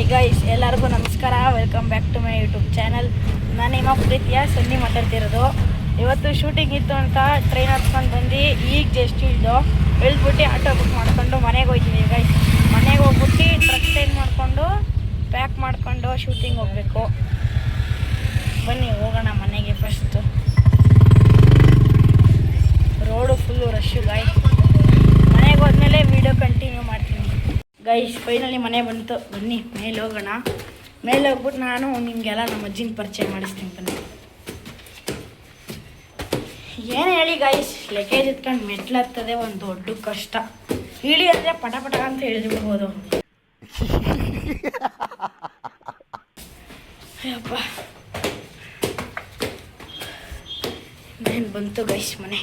Hi guys, ಎಲ್ಲರಿಗೂ ನಮಸ್ಕಾರ. Welcome back to my YouTube channel. ನಾನು ನಿಮ್ಮ ಪ್ರೀತಿಯ ಸನ್ನಿ ಮಾತಾಡ್ತಿರೋದು. ಇವತ್ತು ಶೂಟಿಂಗ್ ಇತ್ತು ಅಂತ ಟ್ರೈನ್ ಹತ್ಕೊಂಡು ಬಂದು ಈಗ ಜಸ್ಟ್ ಇಳ್ದ್ಬಿಟ್ಟು ಆಟೋ ಬುಕ್ ಮಾಡ್ಕೊಂಡು ಮನೆಗೆ ಹೋಗ್ತೀವಿ ಗೈಸ್. ಮನೆಗೆ ಹೋಗ್ಬಿಟ್ಟು ಟ್ರಕ್ ಚೇಂಜ್ ಮಾಡಿಕೊಂಡು ಪ್ಯಾಕ್ ಮಾಡಿಕೊಂಡು ಶೂಟಿಂಗ್ ಹೋಗಬೇಕು. ಬನ್ನಿ ಹೋಗೋಣ ಮನೆಗೆ. First road full rush guys. ಮನೆಗೆ ಹೋದ್ಮೇಲೆ ವೀಡಿಯೋ ಕಂಟಿನ್ಯೂ ಮಾಡ್ತೀನಿ ಗೈಸ್. ಫೈನಲಿ ಮನೆ ಬಂತು. ಬನ್ನಿ ಮೇಲೆ ಹೋಗೋಣ. ಮೇಲೆ ಹೋಗ್ಬಿಟ್ಟು ನಾನು ನಿಮಗೆಲ್ಲ ನಮ್ಮ ಅಜ್ಜಿನ ಪರಿಚಯ ಮಾಡಿಸ್ತೀನಿ. ಬನ್ನಿ. ಏನು ಹೇಳಿ ಗೈಸ್, ಲಗೇಜ್ ಎತ್ಕೊಂಡು ಮೆಟ್ಲತ್ತದೆ ಒಂದು ದೊಡ್ಡ ಕಷ್ಟ. ಇಳಿ ಅಂದರೆ ಪಟ ಪಟ ಅಂತ ಹೇಳಿಬಿಡ್ಬೋದು. ಅಯ್ಯಪ್ಪ, ಏನು ಬಂತು ಗೈಸ್ ಮನೆ.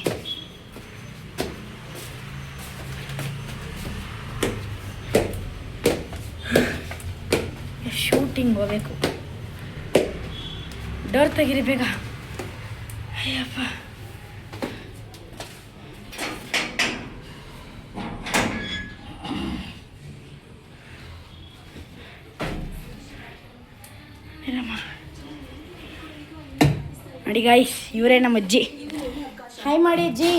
ಶೂಟಿಂಗ್ ಹೋಗ್ಬೇಕು. ಡೋರ್ ತೆಗಿರಿ ಬೇಗ. ಅಯ್ಯಪ್ಪ, ನೋಡಿ ಗಾಯ್ಸ್, ಇವರೇ ನಮ್ಮ ಅಜ್ಜಿ. ಹಾಯ್ ಮಾಡಿ ಅಜ್ಜಿ,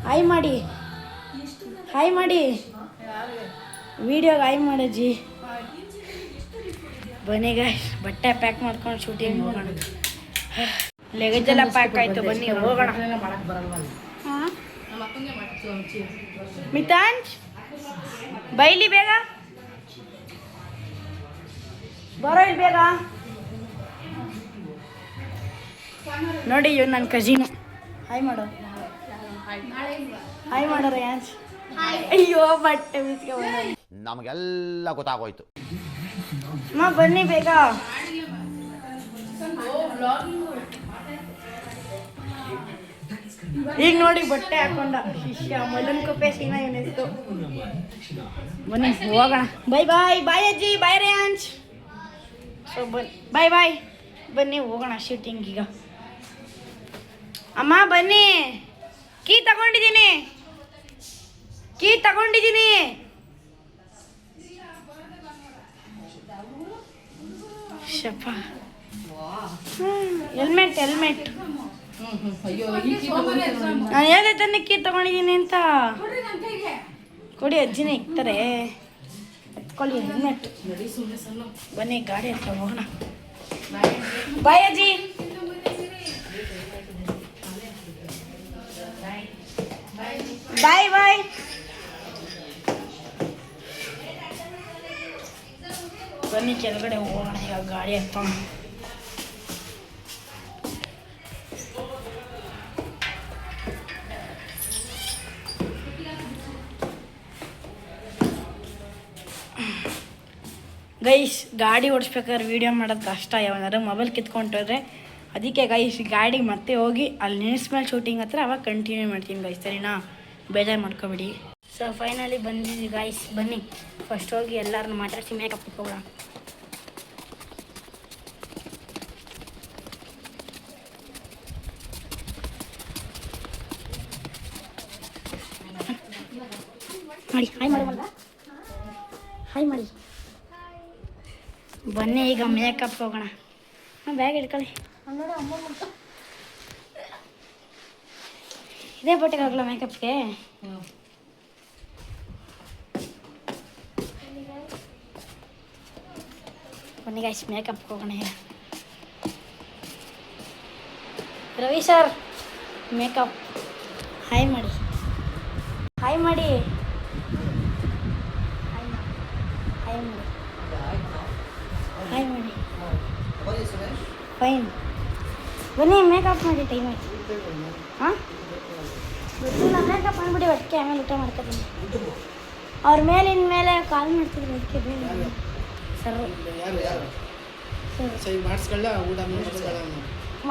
ಹಾಯ್ ಮಾಡಿ, ಹಾಯ್ ಮಾಡಿ, ವಿಡಿಯೋಗೆ ಹಾಯ್ ಮಾಡಜ್ಜಿ. ಬನ್ನಿ ಗಾಯ್ಸ್, ಬಟ್ಟೆ ಪ್ಯಾಕ್ ಮಾಡ್ಕೊಂಡು ಶೂಟಿಂಗ್ ಹೋಗೋಣ. ಲಗೇಜ್ ಎಲ್ಲ ಪ್ಯಾಕ್ ಆಯಿತು, ಬನ್ನಿ ಹೋಗೋಣ. ಮಿತಾಂಜ್ ಬೈಲಿ ಬೇಗ, ಬರೋ ಇಲ್ಲಿ ಬೇಗ. ನೋಡಿ ಇವ್ ನನ್ನ ಕಜಿನು. ಹಾಯ್ ಮಾಡೋ, ಹಾಯ್ ಮಾಡೋರು ಯಾನ್ಸ್. ಅಯ್ಯೋ ಬಟ್ಟೆ ಬಿಸ್ಕೊ ನಮಗೆಲ್ಲ ಗೊತ್ತಾಗೋಯ್ತು. ಬನ್ನಿ ಬೇಗ. ಈಗ ನೋಡಿ ಬಟ್ಟೆ ಹಾಕೊಂಡ ಶಿಷ್ಯ ಮಲನ್ ಕುಪ್ಪೆ ಸೀನಾ ಇವನಿತ್ತು. ಬನ್ನಿ ಹೋಗೋಣ. ಬಾಯ್ ಬಾಯ್, ಬಾಯ್ ಅಜ್ಜಿ, ಬಾಯ್ ರೇಂಜ್. ಸೊ ಬನ್ನಿ, ಬಾಯ್ ಬಾಯ್. ಬನ್ನಿ ಹೋಗೋಣ ಶೂಟಿಂಗ್ ಈಗ. ಅಮ್ಮ ಬನ್ನಿ, ಕೀ ತಗೊಂಡಿದ್ದೀನಿ, ಕೀ ತಗೊಂಡಿದ್ದೀನಿ. ಶಪ್ಪ, ಹೆಲ್ಮೆಟ್ ಹೆಲ್ಮೆಟ್. ನಾನು ಹೇಳಿದೆ ತಾನೆ ಕೀ ತಗೊಂಡಿದ್ದೀನಿ ಅಂತ. ಕೊಡಿ, ಅಜ್ಜಿನೇ ಇಕ್ತಾರೆ. ಎತ್ಕೊಳ್ಳಿ ಹೆಲ್ಮೆಟ್. ಬನ್ನಿ ಗಾಡಿ ಹತ್ರ ಹೋಗೋಣ. ಬಾಯ್ ಅಜ್ಜಿ. ಬಾಯ್ ಬಾಯ್. ಬನ್ನಿ ಕೆಳಗಡೆ ಹೋಗೋಣ ಈಗ ಗಾಡಿ ಹತ್ತೋಣ. ಗೈಸ್, ಗಾಡಿ ಓಡಿಸ್ಬೇಕಾದ್ರೆ ವೀಡಿಯೋ ಮಾಡೋದು ಕಷ್ಟ. ಯಾವನಾದ್ರು ಮೊಬೈಲ್ ಕಿತ್ಕೊಂಡ್ರೆ ಅದಕ್ಕೆ ಗೈಸ್ ಗಾಡಿ ಮತ್ತೆ ಹೋಗಿ ಅಲ್ಲಿ ನಿಲ್ಲಿಸ್ಮೇಲೆ ಶೂಟಿಂಗ್ ಹತ್ರ ಅವಾಗ ಕಂಟಿನ್ಯೂ ಮಾಡ್ತೀನಿ ಗೈಸ್, ಸರಿನಾ? ಬೇಜಾರು ಮಾಡ್ಕೊಬೇಡಿ. ಸೊ ಫೈನಲಿ ಬಂದಿದ್ದೀವಿ ಗೈಸ್. ಬನ್ನಿ ಫಸ್ಟ್ ಹೋಗಿ ಎಲ್ಲರನ್ನೂ ಮಾತಾಡಿಸಿ ಮೇಕಪ್ ಇಟ್ಕೊಬಿಡೋಣ. ಮಾಡಿ ಹಾಯ್ ಮಾಡುವಲ್ಲ, ಹಾಯ್ ಮಾಡಿ. ಬನ್ನಿ ಈಗ ಮೇಕಪ್ ಹೋಗೋಣ. ಬ್ಯಾಗ್ ಇಟ್ಕೊಳ್ಳಿ. ಇದೇ ಬಟ್ಟೆಗೆ ಹೋಗಲ್ಲ ಮೇಕಪ್ಗೆ. ಬನ್ನಿ ಗೈಸ್ ಮೇಕಪ್ ಹೋಗೋಣ ಈಗ. Ravi sir makeup. ಹಾಯ್ ಮಾಡಿ, ಹಾಯ್ ಮಾಡಿ, ಹಾಯ್ ಮಾಡಿ, ಹಾಯ್ ಮಾಡಿ. ಫೈನ್. ಬನ್ನಿ ಮೇಕಪ್ ಮಾಡಿ, ಟೈಮ್ ಆಯ್ತು. ಹಾಂ ಗೊತ್ತಿಲ್ಲ, ಮೇಕಪ್ ಅಂದ್ಬಿಡಿ ಅದಕ್ಕೆ. ಆಮೇಲೆ ಊಟ ಮಾಡ್ಕೊತೀನಿ. ಅವ್ರ ಮೇಲಿನ ಮೇಲೆ ಕಾಲ್ ಮಾಡ್ತಿದ್ರು ಅದಕ್ಕೆ ಸರ್.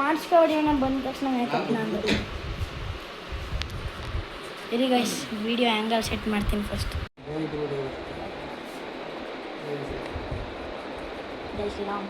ಮಾಡಿಸ್ಕೊಬಿಡಿ ನಾನು ಬಂದ ತಕ್ಷಣ ಮೇಕಪ್. ನಾನು ಇರಿ ಗೈಸ್, ವಿಡಿಯೋ ಆ್ಯಂಗಲ್ ಸೆಟ್ ಮಾಡ್ತೀನಿ ಫಸ್ಟ್. ಜೈ ಶ್ರೀರಾಮ್.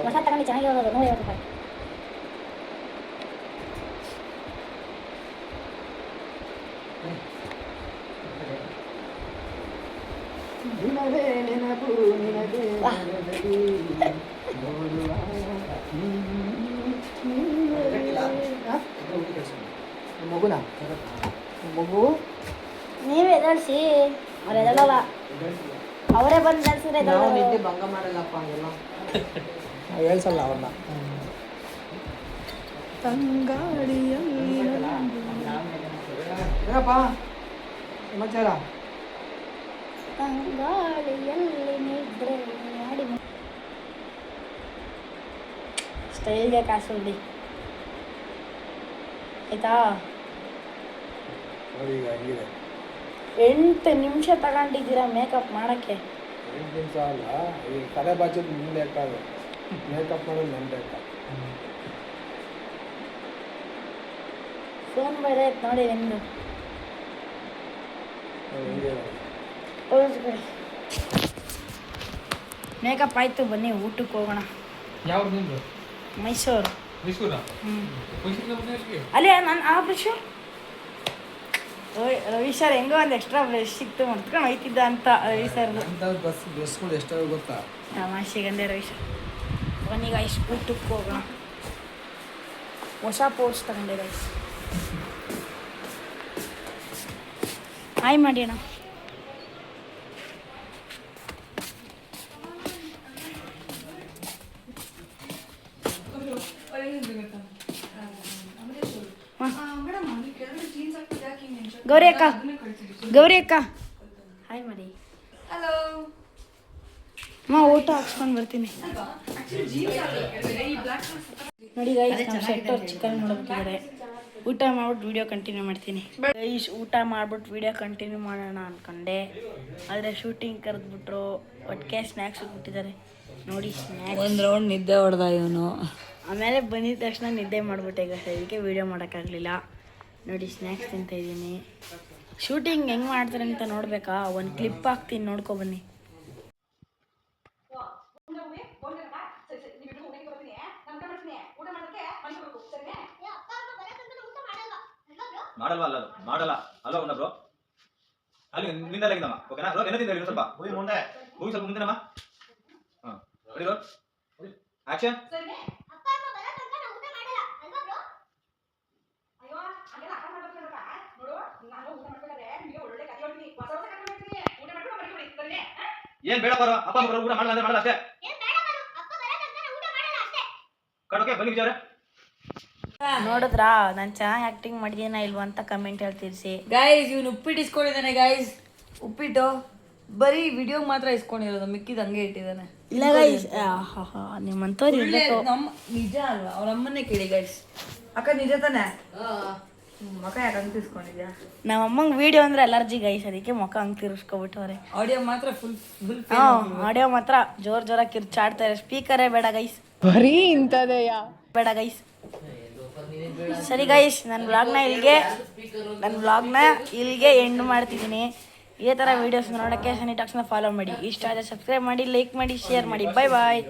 ಹೊಸ ತಗೊಂಡು ಚೆನ್ನಾಗಿರೋದು 150 ರೂಪಾಯಿ. ಮಗುನಾ ಮಗು ನೀವೇ ಎದಳ್ಸಿ, ಅವ್ರು ಎದಳಲ್ಲ, ಅವರೇ ಬಂದು ಎದಳ್ಸಿದ್ರೆ ನಾವು ನಿದ್ದೆ ಭಂಗ ಮಾಡಲ್ಲಪ್ಪ ಹಂಗೆಲ್ಲ ನಾವು ಹೇಳ್ಸಲ್ಲ ಅವ್ರನ್ನ. ಏನಪ್ಪ ಸಮಾಚಾರ? ತಂಗಾಳಿಯಲ್ಲಿ ನಿದ್ರೆ ಮಾಡಿ ಸ್ಟೈಲ್ಗೆ ಕಾಸು ಬಿಡಿ ಆಯ್ತಾ. ನೋಡಿ ಈಗ ಹೆಂಗಿದೆ. 8 ನಿಮಿಷ ತಗೊಂಡಿದ್ದೀರಾ ಮೇಕಪ್ ಮಾಡೋಕ್ಕೆ. 8 ನಿಮಿಷ ಅಲ್ಲ, ಈ ತಲೆ ಬಾಚೋದು ಮುಂದೆ ಬೇಕಾದ್ರೆ ಮೇಕಪ್ ಮಾಡೋದು ನನ್ನ ಬೇಕಾ. ಫೋನ್ ಬೇರೆ ಐತೆ ನೋಡಿ ನಿಮ್ಮದು. ಹೆಂಗೆ ತೋರಿಸ್ಬಿಡಿ. ಮೇಕಪ್ ಆಯಿತು, ಬನ್ನಿ ಊಟಕ್ಕೆ ಹೋಗೋಣ. ಯಾವ್ದು ನಿಮ್ದು? ಮೈಸೂರು. ಮೈಸೂರಾ? ಹ್ಞೂ ಮೈಸೂರಿನ ಮನೆಯಲ್ಲಿ? ಅಲ್ಲೇ ನಾನು ಆ ಬ್ರಷು ರವಿ ಸರ್ ಹೆಂಗೋ ಒಂದು ಎಕ್ಸ್ಟ್ರಾ ಬ್ರಷ್ ಸಿಕ್ತು ಮಾಡ್ಕೊಂಡು ಹೋಯ್ತಿದ್ದ ಅಂತ ರವಿ ಸರ್ದು ಅಂಥದ್ದು ಬಸ್ಗಳು ಎಷ್ಟಾಗ ಗೊತ್ತಾ? ತಮಾಷೆಗಂದೆ ರವಿ ಸರ್. ಬನ್ನಿ ಗೈಸ್ ಊಟಕ್ಕೆ ಹೋಗೋಣ. ಹೊಸ ಪೋಸ್ಟ್ ತಗೊಂಡೆ ಗೈಸ್. ಹಾಯ್ ಮಾಡಿ ಅಣ್ಣ. ಗೌರಿ ಅಕ್ಕ, ಗೌರಿ ಅಕ್ಕ ಹಾಯ್ ಮಾಡಿ. ಹಲೋ. ಅಮ್ಮ ಊಟ ಹಾಕ್ಸ್ಕೊಂಡು ಬರ್ತೀನಿ. ನೋಡಿ ಗೈಸ್, ನಮ್ಮ ಸೆಟ್ಟವ್ರು ಚಿಕನ್ ನೋಡ್ಬಿಟ್ಟಿದ್ದಾರೆ. ಊಟ ಮಾಡ್ಬಿಟ್ಟು ವೀಡಿಯೋ ಕಂಟಿನ್ಯೂ ಮಾಡ್ತೀನಿ ಗೈಸ್. ಊಟ ಮಾಡ್ಬಿಟ್ಟು ವೀಡಿಯೋ ಕಂಟಿನ್ಯೂ ಮಾಡೋಣ ಅಂದ್ಕೊಂಡೆ, ಆದರೆ ಶೂಟಿಂಗ್ ಕರೆದ್ಬಿಟ್ರು. ಒಟ್ಟಿಗೆ ಸ್ನ್ಯಾಕ್ಸ್ ಕೊಟ್ಟಿದ್ದಾರೆ ನೋಡಿ. ಸ್ನ್ಯಾಕ್ಸ್ ಒಂದು ರೌಂಡ್ ನಿದ್ದೆ ಹೊಡೆದ ಇವನು. ಆಮೇಲೆ ಬಂದಿದ ತಕ್ಷಣ ನಿದ್ದೆ ಮಾಡಿಬಿಟ್ಟೆ ಗೈಸ್, ಅದಕ್ಕೆ ವೀಡಿಯೋ ಮಾಡೋಕ್ಕಾಗಲಿಲ್ಲ. ನೋಡಿ ಸ್ನ್ಯಾಕ್ಸ್ ತಿಂತಾಯಿದ್ದೀನಿ. ಶೂಟಿಂಗ್ ಹೆಂಗೆ ಮಾಡ್ತಾರೆ ಅಂತ ನೋಡಬೇಕಾ? ಒಂದು ಕ್ಲಿಪ್ ಹಾಕ್ತೀನಿ, ನೋಡ್ಕೊ ಬನ್ನಿ. ಮಾಡಲ್ವಾ? ಅಲ್ಲ ಮಾಡಲ್ಲ ಅಲ್ವಾ ಉಣ್ಣ ಬ್ರೋ? ಅಲ್ಲಿ ನಿಂದಲಾಗಿದ್ದಮ್ಮ, ಓಕೆನಾ ಬ್ರೋ? ನೆನದಿಂದ ಹೇಳಿ ಸ್ವಲ್ಪ ಮೂವಿ ಮುಂದೆ, ಮೂವಿ ಸ್ವಲ್ಪ ಮುಂದಿನಮ್ಮ. ಹಾಂ ರೆಡಿ ಬ್ರೋ, ಆಕ್ಷನ್. ಏನ್ ಬೇಡ ಬರೋ ಅಪ್ಪ ಮಕ್ಕಳು ಊಟ ಮಾಡಲ್ಲ ಅಂದ್ರೆ ಮಾಡಲ್ಲ ಅಷ್ಟೇ. ಕಡೋಕೆ ಬನ್ನಿ ವಿಚಾರ. ನೋಡಿದ್ರಾ ನಾನು ಚೆನ್ನಾಗಿ ಆ್ಯಕ್ಟಿಂಗ್ ಮಾಡಿದ್ದೀನ ಇಲ್ವಾ ಅಂತ ಕಮೆಂಟ್ ಹೇಳ್ತಿರ್ಸಿ ಗೈಸ್. ಇವನು ಉಪ್ಪಿಟ್ಟು ಇಸ್ಕೊಂಡಿದ್ದಾನೆ ಗೈಸ್. ಉಪ್ಪಿಟ್ಟು ಬರೀ ವಿಡಿಯೋಗೆ ಮಾತ್ರ ಇಸ್ಕೊಂಡಿರೋದು, ಮಿಕ್ಕಿದ ಹಂಗೆ ಇಟ್ಟಿದ್ದಾನೆ. ಇಲ್ಲ ಗೈಸ್, ನಿಮ್ಮಂಥವ್ರು ಇರಬೇಕು. ನಮ್ಮ ನಿಜ ಅಲ್ವಾ? ಅವ್ರ ಅಮ್ಮನ್ನೇ ಕೇಳಿ ಗೈಸ್. ಅಕ್ಕ ನಿಜ ತಾನೆ? ಮಕ್ಕ ಯಾಕೆ ಹಂಗೆ ತಿರ್ಸ್ಕೊಂಡಿದ್ಯಾ? ನಮ್ಮ ಅಮ್ಮಂಗೆ ವಿಡಿಯೋ ಅಂದ್ರೆ ಅಲರ್ಜಿ ಗೈಸ್, ಅದಕ್ಕೆ ಮುಖ ಹಂಗೆ ತಿರ್ಸ್ಕೊಬಿಟ್ಟವ್ರೆ. ಆಡಿಯೋ ಮಾತ್ರ ಫುಲ್ ಹಾಂ, ಆಡಿಯೋ ಮಾತ್ರ ಜೋರಾಗಿ ಕಿರ್ಚಾಡ್ತಾರೆ. ಸ್ಪೀಕರೇ ಬೇಡ ಗೈಸ್, ಬರೀ ಇಂಥದೆಯಾ? ಬೇಡ ಗೈಸ್. ಸರಿ ಗೈಸ್, ನನ್ನ ವ್ಲಾಗ್ನ ಇಲ್ಲಿಗೆ ಎಂಡ್ ಮಾಡ್ತಿದ್ದೀನಿ. ಇದೇ ಥರ ವೀಡಿಯೋಸ್ ನೋಡೋಕ್ಕೆ ಸನಿ ಟಾಕ್ಸ್ನ ಫಾಲೋ ಮಾಡಿ. ಇಷ್ಟ ಆದರೆ ಸಬ್ಸ್ಕ್ರೈಬ್ ಮಾಡಿ, ಲೈಕ್ ಮಾಡಿ, ಶೇರ್ ಮಾಡಿ. ಬಾಯ್ ಬಾಯ್.